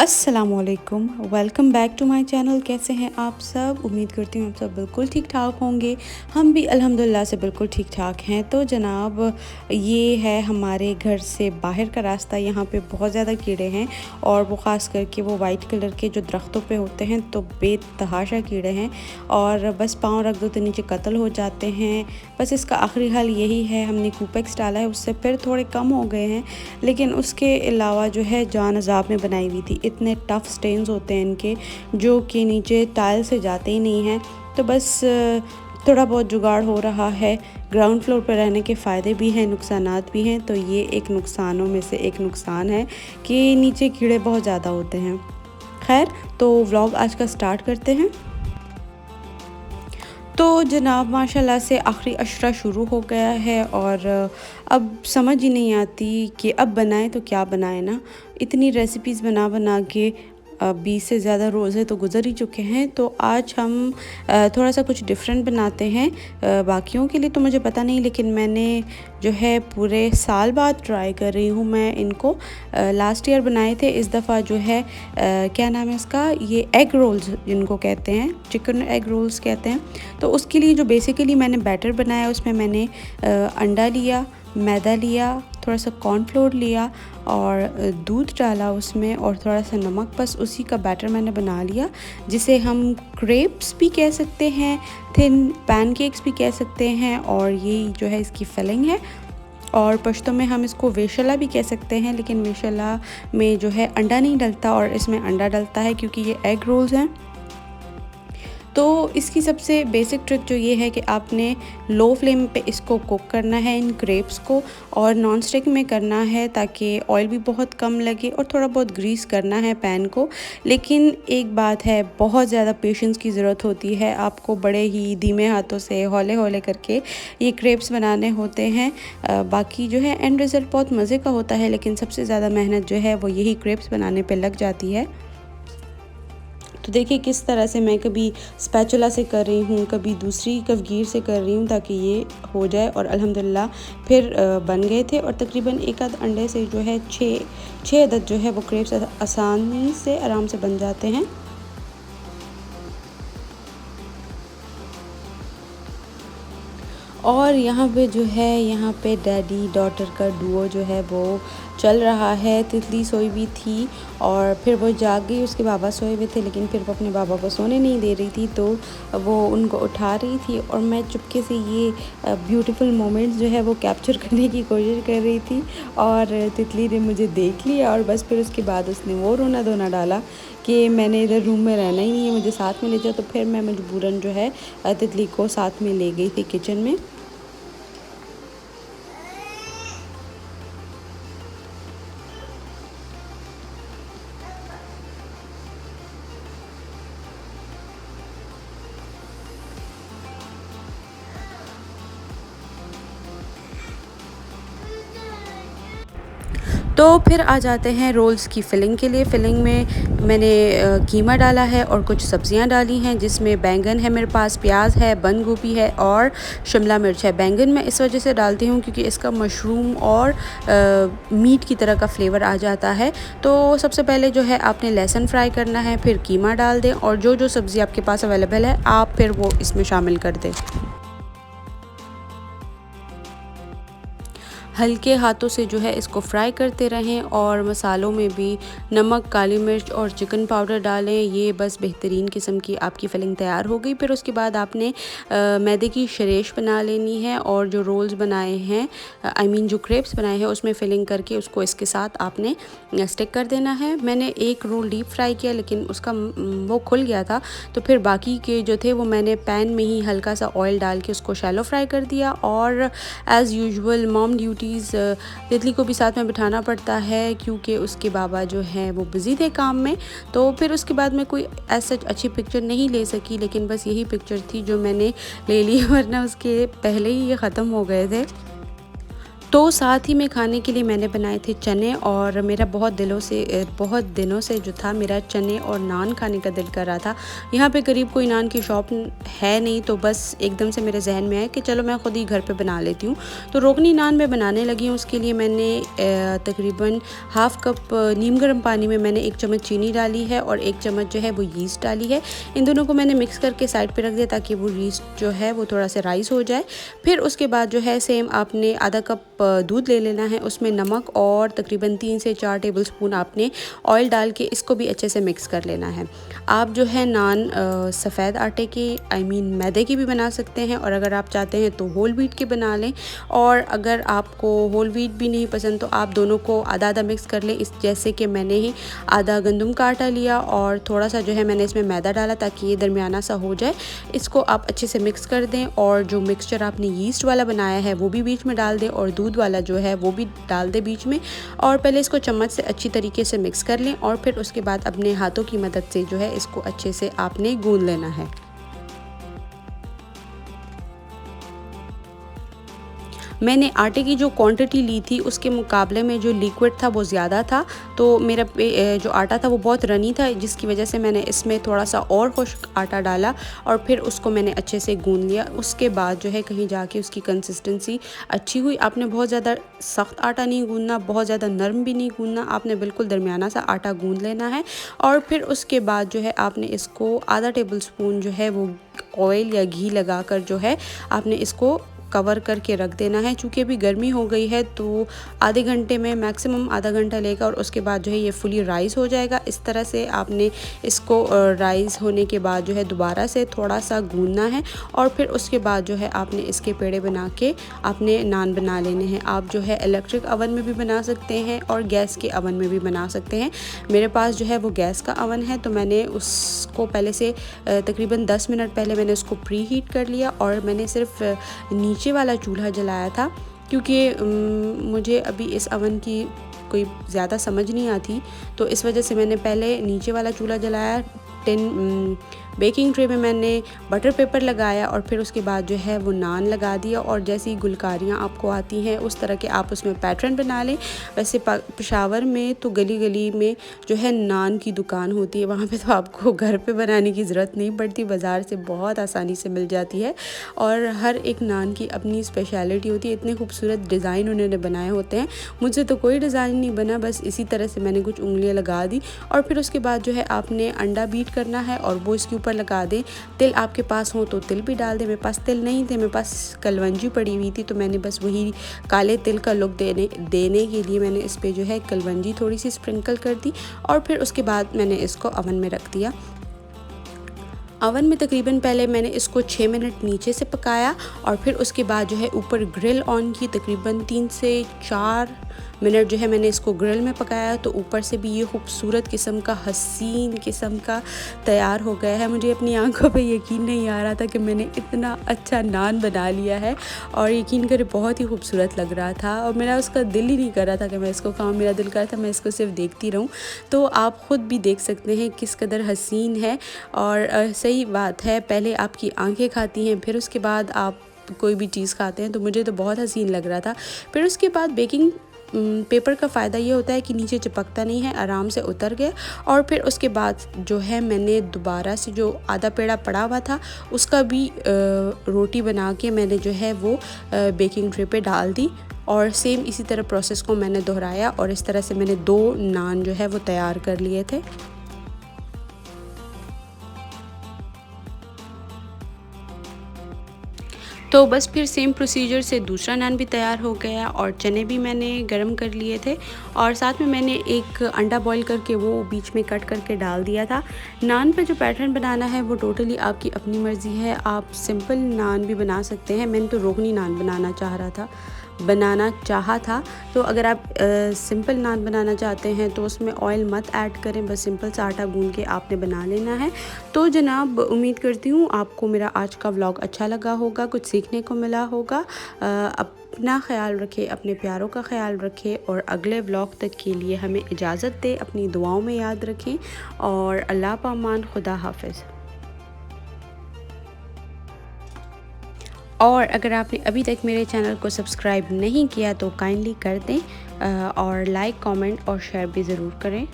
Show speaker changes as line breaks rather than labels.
अस्सलामुअलैकुम, welcome back to my channel. कैसे हैं आप सब? उम्मीद करती हूँ आप सब बिल्कुल ठीक ठाक होंगे। हम भी अल्हम्दुलिल्लाह से बिल्कुल ठीक ठाक हैं। तो जनाब, ये है हमारे घर से बाहर का रास्ता। यहाँ पे बहुत ज़्यादा कीड़े हैं और वो ख़ास करके वो वाइट कलर के जो दरख्तों पे होते हैं तो बेतहाशा कीड़े हैं और बस पाँव रख दो तो नीचे कत्ल हो जाते हैं। बस इसका आखिरी हल यही है, हमने कूपेक्स डाला है, उससे फिर थोड़े कम हो गए हैं, लेकिन उसके अलावा जो है जान अज़ाब में बनाई हुई थी। इतने टफ़ स्टेन्स होते हैं इनके जो कि नीचे टाइल से जाते ही नहीं हैं। तो बस थोड़ा बहुत जुगाड़ हो रहा है। ग्राउंड फ्लोर पर रहने के फ़ायदे भी हैं, नुकसानात भी हैं। तो ये एक नुकसानों में से एक नुकसान है कि नीचे कीड़े बहुत ज़्यादा होते हैं। खैर, तो व्लॉग आज का स्टार्ट करते हैं। तो जनाब, माशाल्लाह से आखिरी अशरा शुरू हो गया है और अब समझ ही नहीं आती कि अब बनाएं तो क्या बनाएं ना। इतनी रेसिपीज़ बना बना के 20 से ज़्यादा रोज़े तो गुज़र ही चुके हैं। तो आज हम थोड़ा सा कुछ डिफरेंट बनाते हैं। बाकियों के लिए तो मुझे पता नहीं, लेकिन मैंने जो है पूरे साल बाद ट्राई कर रही हूँ मैं इनको। लास्ट ईयर बनाए थे, इस दफ़ा जो है क्या नाम है इसका, ये एग रोल्स जिनको कहते हैं, चिकन एग रोल्स कहते हैं। तो उसके लिए जो बेसिकली मैंने बैटर बनाया, उसमें मैंने अंडा लिया, मैदा लिया, थोड़ा सा कॉर्नफ्लोर लिया और दूध डाला उसमें और थोड़ा सा नमक। बस उसी का बैटर मैंने बना लिया, जिसे हम क्रेप्स भी कह सकते हैं, थिन पैनकेक्स भी कह सकते हैं, और ये जो है इसकी फिलिंग है। और पश्तो में हम इसको वेशला भी कह सकते हैं, लेकिन वेशला में जो है अंडा नहीं डलता और इसमें अंडा डलता है क्योंकि ये एग रोल्स हैं। तो इसकी सबसे बेसिक ट्रिक जो ये है कि आपने लो फ्लेम पे इसको कुक करना है इन क्रेप्स को, और नॉन स्टिक में करना है ताकि ऑयल भी बहुत कम लगे, और थोड़ा बहुत ग्रीस करना है पैन को। लेकिन एक बात है, बहुत ज़्यादा पेशेंस की ज़रूरत होती है। आपको बड़े ही धीमे हाथों से हौले हौले करके ये क्रेप्स बनाने होते हैं। बाकी जो है एंड रिज़ल्ट बहुत मज़े का होता है, लेकिन सबसे ज़्यादा मेहनत जो है वो यही क्रेप्स बनाने पर लग जाती है। तो देखिए किस तरह से मैं कभी स्पैचुला से कर रही हूँ, कभी दूसरी कवगीर से कर रही हूँ ताकि ये हो जाए। और अल्हम्दुलिल्लाह फिर बन गए थे, और तकरीबन एक आध अंडे से जो है छः अदद जो है वो क्रेप्स आसानी से आराम से बन जाते हैं। और यहाँ पे जो है, यहाँ पे डैडी डॉटर का डुओ जो है वो चल रहा है। तितली सोई हुई थी और फिर वो जाग गई, उसके बाबा सोए हुए थे, लेकिन फिर वो अपने बाबा को सोने नहीं दे रही थी, तो वो उनको उठा रही थी और मैं चुपके से ये ब्यूटीफुल मोमेंट्स जो है वो कैप्चर करने की कोशिश कर रही थी। और तितली ने मुझे देख लिया और बस फिर उसके बाद उसने वो रोना धोना डाला कि मैंने इधर रूम में रहना ही नहीं है, मुझे साथ में ले जाओ। तो फिर मैं मजबूरन जो है तितली को साथ में ले गई थी किचन में। तो फिर आ जाते हैं रोल्स की फ़िलिंग के लिए। फ़िलिंग में मैंने कीमा डाला है और कुछ सब्ज़ियां डाली हैं, जिसमें बैंगन है मेरे पास, प्याज है, बंद गोभी है और शिमला मिर्च है। बैंगन मैं इस वजह से डालती हूँ क्योंकि इसका मशरूम और मीट की तरह का फ्लेवर आ जाता है। तो सबसे पहले जो है आपने लहसुन फ्राई करना है, फिर कीमा डाल दें और जो जो सब्ज़ी आपके पास अवेलेबल है आप फिर वो इसमें शामिल कर दें। हल्के हाथों से जो है इसको फ्राई करते रहें और मसालों में भी नमक, काली मिर्च और चिकन पाउडर डालें। ये बस बेहतरीन किस्म की आपकी फिलिंग तैयार हो गई। फिर उसके बाद आपने मैदे की शरेश बना लेनी है और जो रोल्स बनाए हैं, जो क्रेप्स बनाए हैं, उसमें फिलिंग करके उसको इसके साथ आपने स्टिक कर देना है। मैंने एक रोल डीप फ्राई किया, लेकिन उसका वो खुल गया था, तो फिर बाकी के जो थे वो मैंने पैन में ही हल्का सा ऑयल डाल के उसको शैलो फ्राई कर दिया। और एज़ यूजुअल मॉम ड्यूटीज़, तितली को भी साथ में बिठाना पड़ता है क्योंकि उसके बाबा जो हैं वो बिज़ी थे काम में। तो फिर उसके बाद मैं कोई ऐसा अच्छी पिक्चर नहीं ले सकी, लेकिन बस यही पिक्चर थी जो मैंने ले ली, वरना उसके पहले ही ये ख़त्म हो गए थे। तो साथ ही में खाने के लिए मैंने बनाए थे चने, और मेरा बहुत दिनों से जो था मेरा चने और नान खाने का दिल कर रहा था। यहाँ पे करीब कोई नान की शॉप है नहीं, तो बस एकदम से मेरे जहन में आया कि चलो मैं ख़ुद ही घर पे बना लेती हूँ। तो रोगनी नान मैं बनाने लगी हूँ। उसके लिए मैंने तकरीबन हाफ़ कप नीम गर्म पानी में मैंने 1 चम्मच चीनी डाली है और 1 चम्मच जो है वो यीस्ट डाली है। इन दोनों को मैंने मिक्स करके साइड पे रख दिया ताकि वो यीस्ट जो है वो थोड़ा सा राइस हो जाए। फिर उसके बाद जो है सेम आपने आधा कप दूध ले लेना है, उसमें नमक और तकरीबन 3 से 4 टेबलस्पून आपने ऑयल डाल के इसको भी अच्छे से मिक्स कर लेना है। आप जो है नान सफ़ेद आटे के मैदे की भी बना सकते हैं, और अगर आप चाहते हैं तो होल व्हीट के बना लें, और अगर आपको होल व्हीट भी नहीं पसंद तो आप दोनों को आधा आधा मिक्स कर लें। इस जैसे कि मैंने ही आधा गंदम का आटा लिया और थोड़ा सा जो है मैंने इसमें मैदा डाला ताकि ये दरमियाना सा हो जाए। इसको आप अच्छे से मिक्स कर दें, और जो मिक्सचर आपने यीस्ट वाला बनाया है वो भी बीच में डाल दें, और दूध वाला जो है वो भी डाल दें बीच में, और पहले इसको चम्मच से अच्छी तरीके से मिक्स कर लें, और फिर उसके बाद अपने हाथों की मदद से जो है इसको अच्छे से आपने गूंद लेना है। मैंने आटे की जो क्वांटिटी ली थी उसके मुकाबले में जो लिक्विड था वो ज़्यादा था, तो मेरा जो आटा था वो बहुत रनी था, जिसकी वजह से मैंने इसमें थोड़ा सा और खुश्क आटा डाला और फिर उसको मैंने अच्छे से गूंद लिया। उसके बाद जो है कहीं जाके उसकी कंसिस्टेंसी अच्छी हुई। आपने बहुत ज़्यादा सख्त आटा नहीं गूंदना, बहुत ज़्यादा नरम भी नहीं गूंदना, आपने बिल्कुल दरमियाना सा आटा गूंद लेना है। और फिर उसके बाद जो है आपने इसको आधा टेबल स्पून जो है वो ऑयल या घी लगाकर जो है आपने इसको कवर करके रख देना है। चूँकि अभी गर्मी हो गई है तो आधे घंटे में मैक्सिमम आधा घंटा लेगा, और उसके बाद जो है ये फुली राइस हो जाएगा। इस तरह से आपने इसको राइस होने के बाद जो है दोबारा से थोड़ा सा गूंदना है, और फिर उसके बाद जो है आपने इसके पेड़े बना के आपने नान बना लेने हैं। आप जो है इलेक्ट्रिक अवन में भी बना सकते हैं और गैस के अवन में भी बना सकते हैं। मेरे पास जो है वो गैस का अवन है, तो मैंने उसको पहले से तकरीबन 10 मिनट पहले मैंने उसको प्री हीट कर लिया, और मैंने सिर्फ नीचे वाला चूल्हा जलाया था, क्योंकि मुझे अभी इस अवन की कोई ज़्यादा समझ नहीं आती, तो इस वजह से मैंने पहले नीचे वाला चूल्हा जलाया। बेकिंग ट्रे में मैंने बटर पेपर लगाया, और फिर उसके बाद जो है वो नान लगा दिया, और जैसी गुलकारियाँ आपको आती हैं उस तरह के आप उसमें पैटर्न बना लें। वैसे पेशावर में तो गली गली में जो है नान की दुकान होती है, वहाँ पे तो आपको घर पे बनाने की ज़रूरत नहीं पड़ती, बाज़ार से बहुत आसानी से मिल जाती है, और हर एक नान की अपनी स्पेशलिटी होती है। इतने खूबसूरत डिज़ाइन उन्होंने बनाए होते हैं। मुझसे तो कोई डिज़ाइन नहीं बना, बस इसी तरह से मैंने कुछ उंगलियाँ लगा दी, और फिर उसके बाद जो है आपने अंडा बीट करना है और वो इसके ऊपर लगा दें। तिल आपके पास हो तो तिल भी डाल दें। मेरे पास तिल नहीं थे, मेरे पास कलवंजी पड़ी हुई थी, तो मैंने बस वही काले तिल का लुक देने के लिए मैंने इस पे जो है कलवंजी थोड़ी सी स्प्रिंकल कर दी, और फिर उसके बाद मैंने इसको अवन में रख दिया। अवन में तकरीबन पहले मैंने इसको 6 मिनट नीचे से पकाया, और फिर उसके बाद जो है ऊपर ग्रिल ऑन की तकरीबन 3 से 4 मिनट जो है मैंने इसको ग्रिल में पकाया, तो ऊपर से भी ये खूबसूरत किस्म का हसीन किस्म का तैयार हो गया है। मुझे अपनी आंखों पे यकीन नहीं आ रहा था कि मैंने इतना अच्छा नान बना लिया है, और यकीन करें बहुत ही खूबसूरत लग रहा था, और मेरा उसका दिल ही नहीं कर रहा था कि मैं इसको खाऊं। मेरा दिल कर रहा था मैं इसको सिर्फ देखती रहूं। तो आप ख़ुद भी देख सकते हैं किस कदर हसीन है, और सही बात है, पहले आपकी आंखें खाती हैं फिर उसके बाद आप कोई भी चीज़ खाते हैं, तो मुझे तो बहुत हसीन लग रहा था। फिर उसके बाद बेकिंग पेपर का फ़ायदा ये होता है कि नीचे चिपकता नहीं है, आराम से उतर गया। और फिर उसके बाद जो है मैंने दोबारा से जो आधा पेड़ा पड़ा हुआ था उसका भी रोटी बना के मैंने जो है वो बेकिंग ट्रे पे डाल दी, और सेम इसी तरह प्रोसेस को मैंने दोहराया, और इस तरह से मैंने 2 नान जो है वो तैयार कर लिए थे। तो बस फिर सेम प्रोसीजर से दूसरा नान भी तैयार हो गया, और चने भी मैंने गरम कर लिए थे, और साथ में मैंने एक अंडा बॉईल करके वो बीच में कट करके डाल दिया था। नान पे जो पैटर्न बनाना है वो टोटली आपकी अपनी मर्ज़ी है। आप सिंपल नान भी बना सकते हैं। मैंने तो रोगनी नान बनाना चाहा था। तो अगर आप सिंपल नान बनाना चाहते हैं तो उसमें ऑयल मत ऐड करें, बस सिंपल सा आटा गूंद के आपने बना लेना है। तो जनाब, उम्मीद करती हूँ आपको मेरा आज का व्लॉग अच्छा लगा होगा, कुछ सीखने को मिला होगा। अपना ख्याल रखें, अपने प्यारों का ख्याल रखें, और अगले व्लॉग तक के लिए हमें इजाज़त दें। अपनी दुआओं में याद रखें, और अल्लाह पामान, खुदा हाफिज़। और अगर आपने अभी तक मेरे चैनल को सब्सक्राइब नहीं किया तो काइंडली कर दें और लाइक, कमेंट और शेयर भी ज़रूर करें।